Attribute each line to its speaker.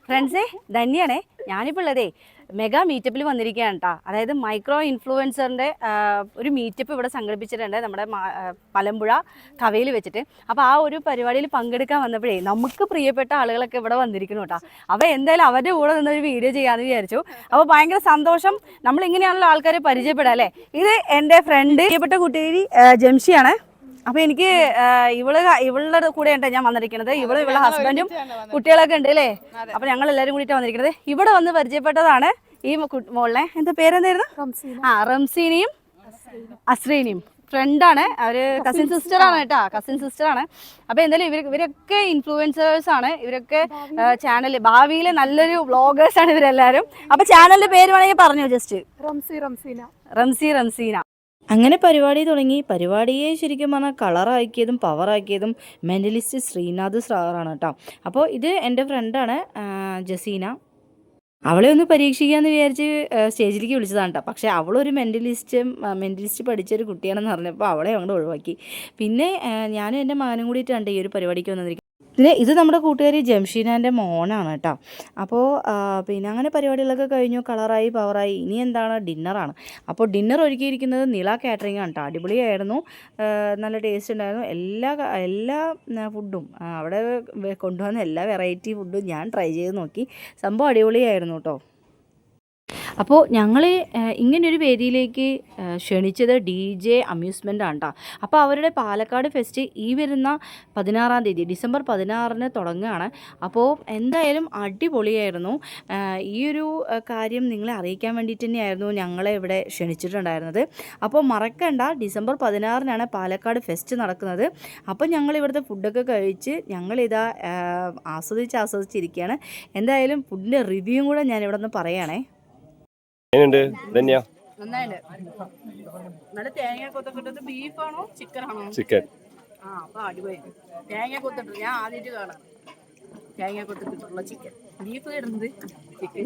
Speaker 1: ഫ്രണ്ട്സേ ധന്യാണേ ഞാനിപ്പോൾ ഉള്ളതേ മെഗാ മീറ്റപ്പിൽ വന്നിരിക്കുകയാണ് കേട്ടോ. അതായത് മൈക്രോ ഇൻഫ്ലുവൻസറിൻ്റെ ഒരു മീറ്റപ്പ് ഇവിടെ സംഘടിപ്പിച്ചിട്ടുണ്ട് നമ്മുടെ മലമ്പുഴ കവയിൽ വെച്ചിട്ട്. അപ്പോൾ ആ ഒരു പരിപാടിയിൽ പങ്കെടുക്കാൻ വന്നപ്പോഴേ നമുക്ക് പ്രിയപ്പെട്ട ആളുകളൊക്കെ ഇവിടെ വന്നിരിക്കുന്നു കേട്ടോ. അപ്പോൾ എന്തായാലും അവരുടെ കൂടെ നിന്നൊരു വീഡിയോ ചെയ്യാമെന്ന് വിചാരിച്ചു. അപ്പോൾ ഭയങ്കര സന്തോഷം, നമ്മളിങ്ങനെയാണല്ലോ ആൾക്കാരെ പരിചയപ്പെടാം അല്ലേ. ഇത് എൻ്റെ ഫ്രണ്ട് പ്രിയപ്പെട്ട കുട്ടി ജംഷിയാണ്. അപ്പോൾ എനിക്ക് ഇവളുടെ കൂടെ ഉണ്ട് ഞാൻ വന്നിരിക്കുന്നത്. ഇവളുടെ ഹസ്ബൻഡും കുട്ടികളൊക്കെ ഉണ്ട് അല്ലേ. അപ്പോൾ ഞങ്ങൾ എല്ലാവരും കൂടിയിട്ടാണ് വന്നിരിക്കുന്നത്. ഇവിടെ വന്ന് പരിചയപ്പെട്ടതാണ് ഈ മോളിനെ. എന്താ പേരെന്തായിരുന്നു? റംസീനയും അസ്രീനയും ഫ്രണ്ടാണ്. അവർ കസിൻ സിസ്റ്ററാണ് കേട്ടോ, കസിൻ സിസ്റ്ററാണ്. അപ്പോൾ എന്തായാലും ഇവരൊക്കെ ഇൻഫ്ലുവൻസേഴ്സ് ആണ്. ഇവരൊക്കെ ചാനൽ ഭാവിയിലെ നല്ലൊരു വ്ളോഗേഴ്സ് ആണ് ഇവരെല്ലാവരും. അപ്പോൾ ചാനലിൻ്റെ പേര് വേണമെങ്കിൽ പറഞ്ഞു ജസ്റ്റ്. റംസീന. അങ്ങനെ പരിപാടി തുടങ്ങി. പരിപാടിയെ ശരിക്കും പറഞ്ഞാൽ കളറാക്കിയതും പവറാക്കിയതും മെൻ്റലിസ്റ്റ് ശ്രീനാഥ് സാറാണ് കേട്ടോ. അപ്പോൾ ഇത് എൻ്റെ ഫ്രണ്ടാണ് ജസീന. അവളെ ഒന്ന് പരീക്ഷിക്കാമെന്ന് വിചാരിച്ച് സ്റ്റേജിലേക്ക് വിളിച്ചതാണ് കേട്ടോ. പക്ഷേ അവളൊരു മെൻ്റലിസ്റ്റ് പഠിച്ചൊരു കുട്ടിയാണെന്ന് പറഞ്ഞപ്പോൾ അവളെ അങ്ങോട്ട് ഒഴിവാക്കി. പിന്നെ ഞാനും എൻ്റെ മകനും കൂടിയിട്ടാണ് ഈ ഒരു പരിപാടിക്ക് വന്നിരിക്കുന്നത്. ഇത് നമ്മുടെ കൂട്ടുകാരി ജംഷീനാൻ്റെ മോനാണ് കേട്ടോ. അപ്പോൾ പിന്നെ അങ്ങനെ പരിപാടികളൊക്കെ കഴിഞ്ഞു, കളറായി പവറായി. ഇനി എന്താണ്? ഡിന്നറാണ്. അപ്പോൾ ഡിന്നർ ഒരുക്കിയിരിക്കുന്നത് നിള കാറ്ററിംഗ് ആണ് കേട്ടോ. അടിപൊളിയായിരുന്നു, നല്ല ടേസ്റ്റ് ഉണ്ടായിരുന്നു. എല്ലാ ഫുഡും അവിടെ കൊണ്ടുവന്ന എല്ലാ വെറൈറ്റി ഫുഡും ഞാൻ ട്രൈ ചെയ്ത് നോക്കി. സംഭവം അടിപൊളിയായിരുന്നു കേട്ടോ. അപ്പോൾ ഞങ്ങൾ ഇങ്ങനൊരു വേദിയിലേക്ക് ക്ഷണിച്ചത് DJ അമ്യൂസ്മെൻ്റ് ആണ് കേട്ടോ. അപ്പോൾ അവരുടെ പാലക്കാട് ഫെസ്റ്റ് ഈ വരുന്ന 16-ാം തീയതി ഡിസംബർ 16-ന് തുടങ്ങുകയാണ്. അപ്പോൾ എന്തായാലും അടിപൊളിയായിരുന്നു. ഈ ഒരു കാര്യം നിങ്ങളെ അറിയിക്കാൻ വേണ്ടിയിട്ട് തന്നെയായിരുന്നു ഞങ്ങളെ ഇവിടെ ക്ഷണിച്ചിട്ടുണ്ടായിരുന്നത്. അപ്പോൾ മറക്കണ്ട, ഡിസംബർ 16-നാണ് പാലക്കാട് ഫെസ്റ്റ് നടക്കുന്നത്. അപ്പോൾ ഞങ്ങൾ ഇവിടുത്തെ ഫുഡൊക്കെ കഴിച്ച് ഞങ്ങളിതാ ആസ്വദിച്ചിരിക്കുകയാണ്. എന്തായാലും ഫുഡിൻ്റെ റിവ്യൂവും കൂടെ ഞാൻ ഇവിടെ നിന്ന് പറയുകയാണേ.
Speaker 2: ചിക്കൻ.
Speaker 1: തേങ്ങ കൊത്തിട്ട് ഞാൻ ആദ്യമായിട്ട് കാണാം. തേങ്ങ കൊത്തിട്ടുള്ള ചിക്കൻ, ബീഫ് ഇടുന്നത് ചിക്കൻ.